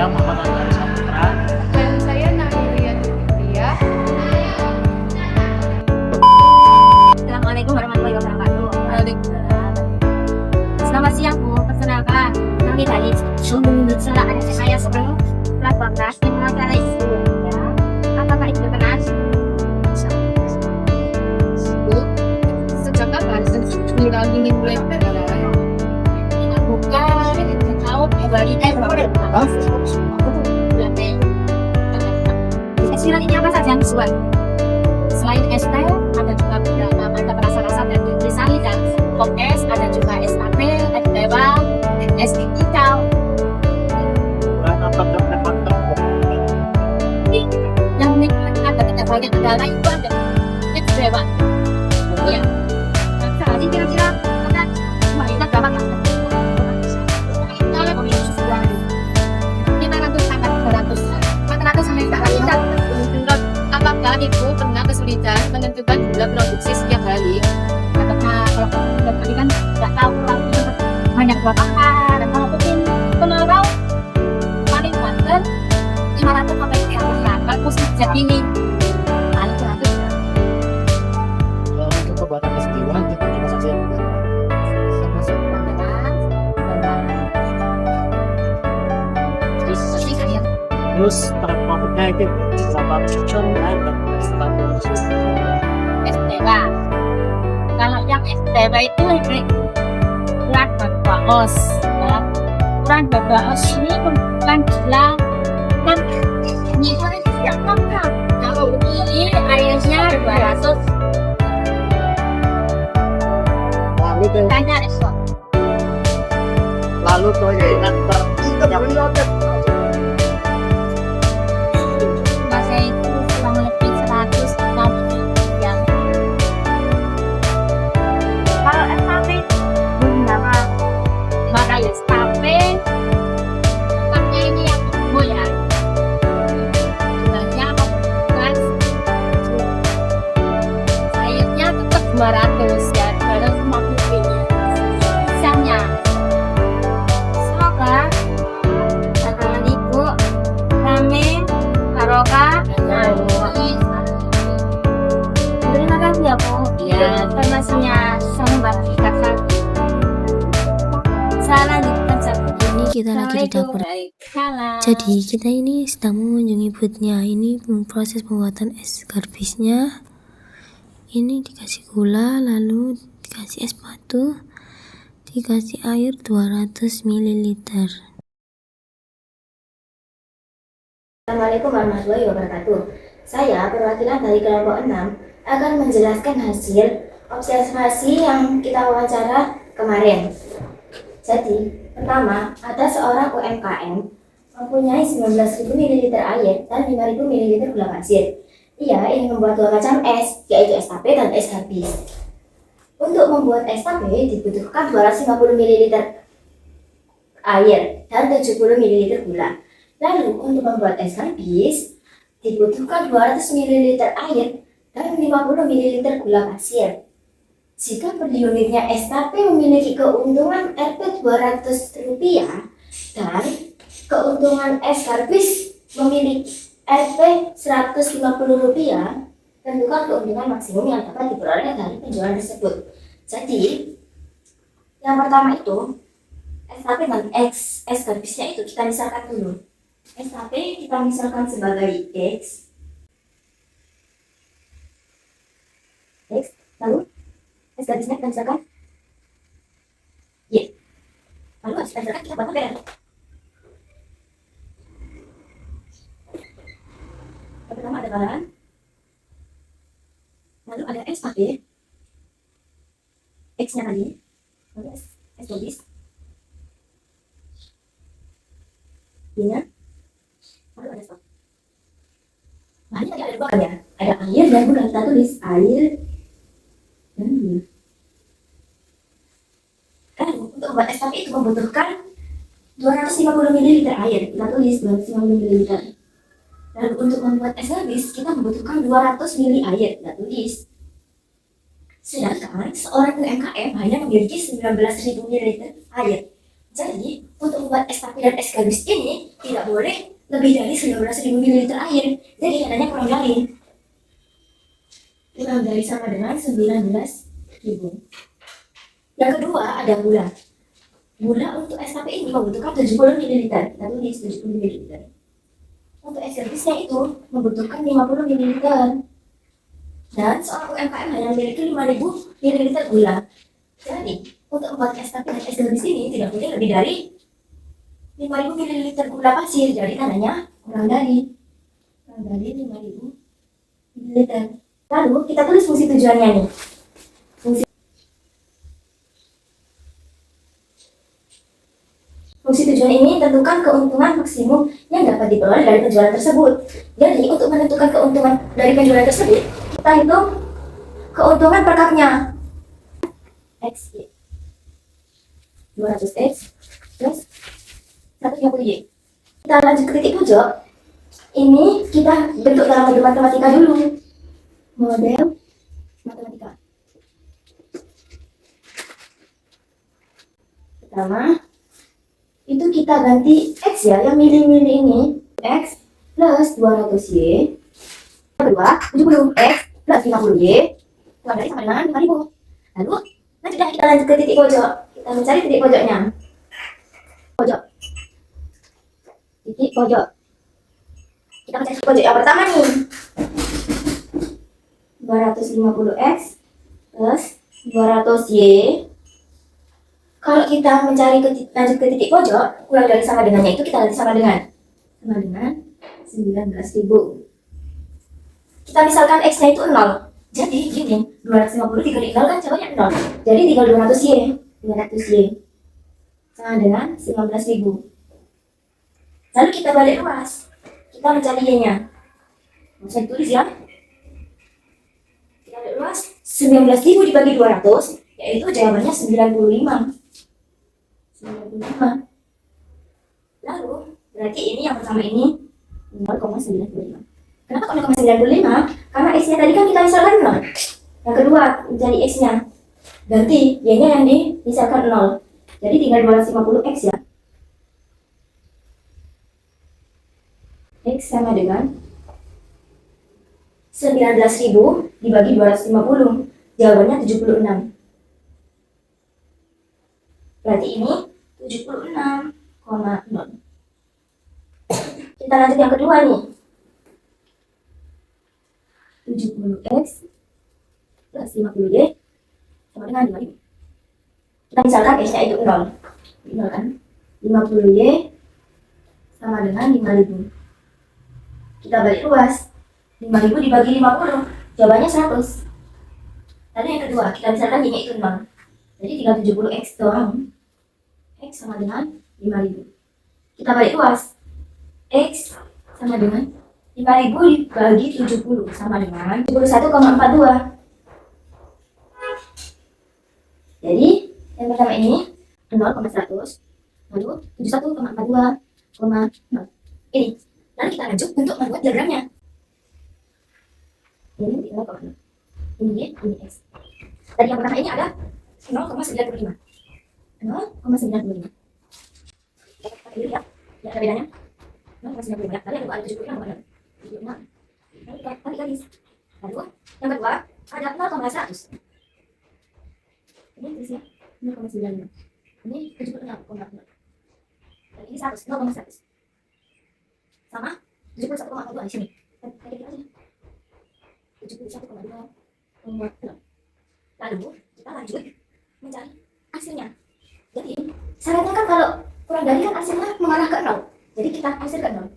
Saya Muhammad Anwar Saputra. Dan saya Nahilia Dutria. Assalamualaikum warahmatullahi wabarakatuh. Waalaikumsalam. Selamat siang Bu, perkenalkan kami dari Selain saya sebelum kelas 12 di pengacara isu ya. Apakah itu berkenan? Sejak kapan sudah ingin mulai perkenalan? Bukan tahun Februari bulan Mei. Istilah ini apa saja yang sesuai? Selain ST, ada juga beberapa mata rasa-rasa dan nutrisi dan POPS, ada juga SKP, FTW, SDIKAL. Yang menikmati ketika banyak kendala itu ada FTW. Ya, jadi kira-kira kita kita berapa kan? Apakah Ibu pernah kesulitan menentukan jumlah produksi setiap hari? Karena kalau tadi kan nggak tahu banyak buat apa, dan kalau mungkin kemarau paling banter 500 sampai 300 ya, kalau musim jadi ini paling 100 ya. Kalau untuk pembuatan es dewan itu apa saja yang terus performanya itu sama susun dan status STW. Kalau yang STW itu ukuran babaos ya. Ukuran babaos ini bukan gila kan ini yang lengkap. Kalau ini airnya 200. lalu tuh Tanya esok. lalu tuh yang Bahasa itu kurang lebih 160 jam. Kalau SKP berapa? Maka SKP bukannya ini yang tumbuh ya. Jumlahnya bukan sayurnya tetap 200 ya, 250 ini. Sisanya semoga dagangan Ibu rame barokah. Terima kasih ya Bu. Ya, informasinya saya membagikan lagi. Salah di Ini kita lagi di dapur. Salam. Jadi kita ini sedang mengunjungi boothnya. Ini proses pembuatan es garbisnya. Ini dikasih gula, lalu dikasih es batu, dikasih air 200 ml. Assalamualaikum warahmatullahi wabarakatuh. Saya perwakilan dari kelompok 6 akan menjelaskan hasil observasi yang kita wawancara kemarin. Jadi, pertama, ada seorang UMKM mempunyai 19.000 ml air dan 5.000 ml gula pasir. Ia ingin membuat dua macam es, yaitu es tape dan es garbis. Untuk membuat es tape dibutuhkan 250 ml air dan 70 ml gula. Lalu untuk membuat es garbis dibutuhkan 200 ml air dan 50 ml gula pasir. Jika per unitnya es tape memiliki keuntungan Rp 200 dan keuntungan es garbis memiliki Rp 150, tentukan keuntungan maksimum yang dapat diperoleh dari penjualan tersebut. Jadi, yang pertama itu es tape dan es garbisnya itu kita misalkan dulu. Es tape kita misalkan sebagai X, lalu es garbisnya kita misalkan Y. Lalu habis kita misalkan kita buat BR. Pertama ada bahan, lalu ada es tape, X-nya tadi, lalu es garbis, Y-nya, lalu ada stok. Bahannya tadi ada dua kan ya, ada air dan gula. Kita tulis air dan gula. Lalu untuk membuat es tape itu membutuhkan 250 ml air. Kita tulis 250 ml. Lalu untuk membuat es garbis kita membutuhkan 200 ml air. Kita tulis. Sedangkan seorang UMKM hanya memiliki 19.000 ml air. Jadi untuk membuat es tape dan es gabus ini tidak boleh lebih dari 19.000 ml air. Jadi adanya kurang dari. Kurang dari sama dengan 19.000. Yang kedua ada gula. Gula untuk es tape ini membutuhkan 70 ml. Kita tulis 70 ml. Untuk es gabusnya itu membutuhkan 50 ml. Dan seorang UMKM hanya memiliki 5.000 ml gula. Jadi, untuk membuat es tape dan es gabus ini tidak boleh lebih dari 5.000 ml gula pasir. Jadi tandanya kurang dari 5.000 ml. Lalu kita tulis fungsi tujuannya nih. Fungsi tujuan ini tentukan keuntungan maksimum yang dapat diperoleh dari penjualan tersebut. Jadi untuk menentukan keuntungan dari penjualan tersebut, kita hitung keuntungan per cupnya. X, Y. 200X plus 150Y. Kita lanjut ke titik pojok. Ini kita bentuk dalam model matematika dulu. Model matematika. Pertama, itu kita ganti X ya, yang milih-milih ini. X plus 200Y. Yang kedua, 70X plus 50Y. Kurang dari sama dengan 5.000. Lalu, sudah kita lanjut ke titik pojok. Kita mencari titik pojoknya. Pojok. Titik pojok. Kita mencari titik pojok yang pertama nih. 250X plus 200Y. Kalau kita mencari lanjut ke titik pojok, kurang dari sama dengannya itu kita ganti sama dengan 19.000. Kita misalkan X-nya itu 0. Jadi gini, 250 dikali 0 kan jawabnya 0. Jadi tinggal 200Y. 200Y sama dengan 19.000. Lalu kita balik luas. Kita mencari Y-nya. Bisa ditulis ya. Kita balik luas. 19.000 dibagi 200, yaitu jawabannya 95. Lalu, berarti ini yang pertama ini 0,95. Kenapa kok 0,95? Karena X-nya tadi kan kita misalkan 0. Yang kedua, mencari X-nya. Ganti Y-nya yang misalkan 0. Jadi tinggal 250X ya. X sama dengan 19.000 dibagi 250. Jawabannya 76. Berarti ini 76,0. Kita lanjut yang kedua nih. 70X plus 50Y sama dengan 5.000. Kita misalkan X-nya itu 0. 0 kan? 50Y sama dengan 5.000. Kita balik luas. 5.000 dibagi 50. Jawabannya 100. Lalu yang kedua, kita misalkan Y-nya itu 0. Jadi tinggal 70X doang. X sama dengan 5.000. Kita balik luas. X sama dengan 5.000 dibagi 70 sama dengan 71,42. Jadi yang pertama ini 0,100, lalu 71,42,0. Ini. Lalu kita lanjut untuk membuat diagramnya. Ini 0,0. Ini X. Tadi yang pertama ini ada 0,95. 0,95. Kita lihat ya. Ya ada bedanya. 0,95 ya. Tadi ada 76,0. 76. Lalu kita tarik garis. Lalu yang kedua ada 0,100. Ini tulisnya 0,95. Ini 76,0. Dan ini 100, 0,100. Sama 71,42 di sini. Tadi kita aja. 71,2. Lalu kita lanjut mencari hasilnya. Jadi syaratnya kan kalau kurang dari kan hasilnya mengarah ke 0. Jadi kita hasil ke 0.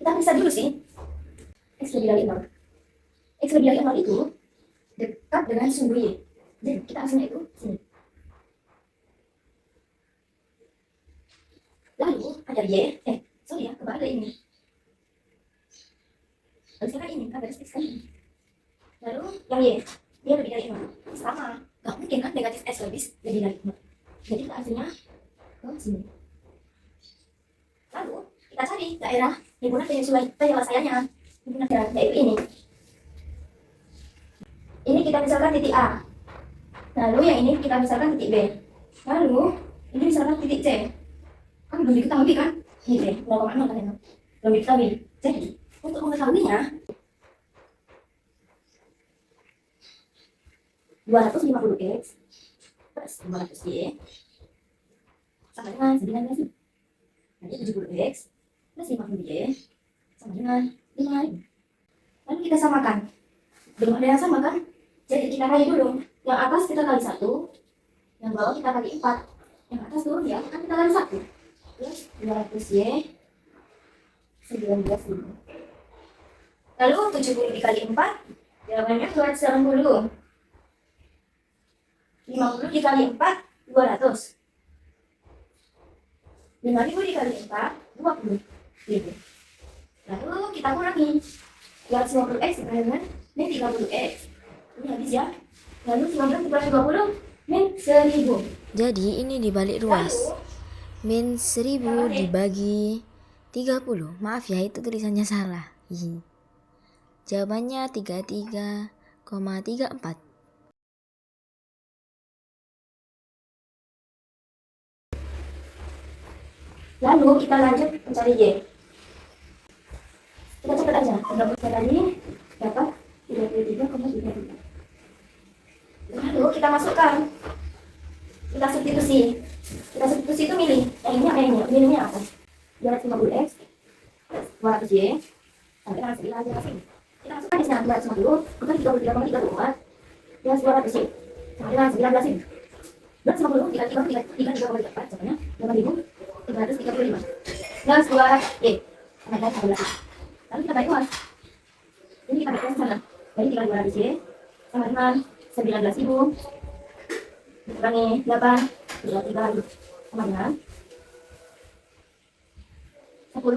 Kita periksa dulu sih. X lebih dari 0. X lebih dari 0 itu dekat dengan sumbu Y. Jadi kita hasilnya itu sini. Lalu ada Y. Sorry ya, kebalik ini. Harusnya kan ini, kan garis X kan ini. Lalu yang Y. Dia lebih dari 0. Sama. Gak mungkin kan negatif S lebih dari 0. Jadi kita hasilnya ke sini. Lalu kita cari daerah himpunan penyelesaiannya. Himpunan daerah yaitu ini. Ini kita misalkan titik A. Lalu yang ini kita misalkan titik B. Lalu ini misalkan titik C. Kan belum diketahui kan? Ini deh, 0,0 katanya. Belum diketahui. Jadi, untuk mengetahuinya, 250x plus 500y sama dengan 19. Nanti 70x plus 50y sama dengan 5. Lalu kita samakan. Belum ada yang sama kan? Jadi kita kali dulu. Yang atas kita kali 1, yang bawah kita kali 4. Yang atas turun ya, kan kita kali 1. Plus 200y 19. Lalu 70 dikali 4, jawabannya 280. 50 dikali 4, 200. 5.000 dikali 4, 20. Gitu. Lalu kita kurangi. 250x dengan min 30x. Ini habis ya. Lalu 19 dikurangi 20, min 1000. Jadi ini dibalik ruas. Min 1000 dibagi 30. Maaf ya, itu tulisannya salah. Jawabannya 33,34. Lalu kita lanjut mencari Y. Kita cepat aja. Menurutnya tadi dapat 33,33. Lalu kita masukkan. Kita substitusi. Kita substitusi itu milih. N-nya N-nya. Milihnya apa? 250x 200y sampai dengan 9. Kita masukkan di sana 250. Bukan 33,34. Plus 200y sampai dengan 19. 250 dikali 33,34. Contohnya 8.335. Plus 2y sampai dengan 11. Lalu kita balik luas. Ini kita balik luas sana. Jadi 3200y sama dengan 19.000 dikurangi 8 33 sama dengan 10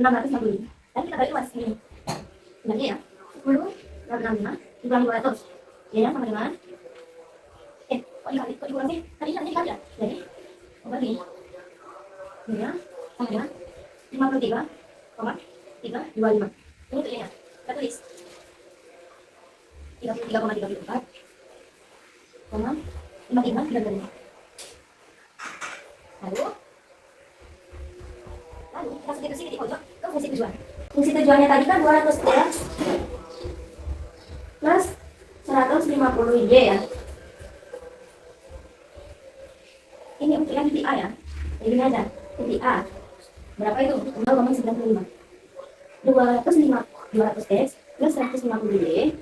660. Tadi kita balik luas ini. Benarnya ya. 10 665 dikurangi 200. Ya sama dengan kok dikurang sih? Tadi dikali ya. Jadi kembali. Ini ya sama dengan 53,325. Ini tuh ya. Kita tulis 33,34 55,35. Lalu kita substitusi di pojok ke fungsi tujuan. Fungsi tujuannya tadi kan 200x plus 150y ya. Ini untuk yang titik A ya. Jadi ini aja titik A. Berapa itu? 0,95. 200x plus 150y.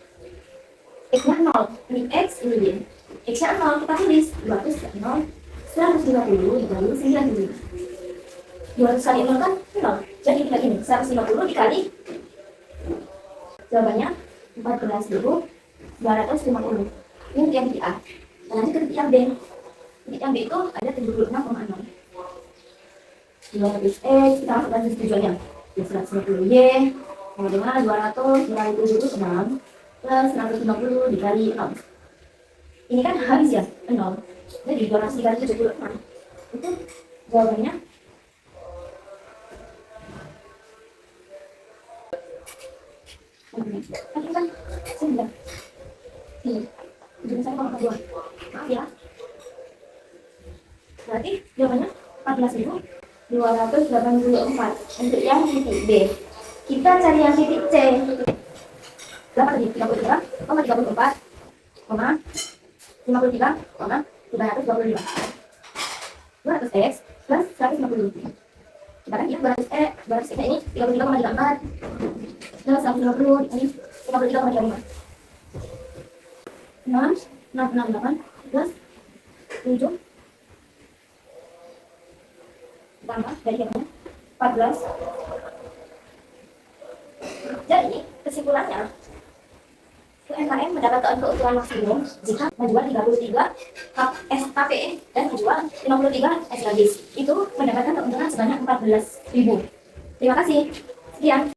X-nya 0. Ini X, ini Y. X-nya 0, kita tulis 200 kali 0 150 dikali 90. 200 kali 0 kan 0. Jadi kita gini, 150 dikali jawabannya 14.250. Ini untuk yang titik A. Dan nanti ke titik yang B. Titik yang B itu ada 76,6. 200x, kita masukkan tujuannya 150y sama dengan 200 dikali 76 plus 150 dikali 6. Ini kan habis ya, 0. Jadi 200 dikali 76 itu jawabannya kan 9. Ini ujungnya saya 2. Maaf ya. Berarti jawabannya 14.284 untuk yang titik B. Kita cari yang titik C. Berapa tadi? 33,34, 53,325. 200x plus 150. Kita kan 200x ini 33,34 plus 150 ini 53,35. 668 plus 7 tambah dari katanya 14. Jadi kesimpulannya UMKM mendapatkan keuntungan maksimum jika menjual 33 SKPE dan menjual 53 SKGs. Itu mendapatkan keuntungan sebanyak 14.000. Terima kasih. Sekian.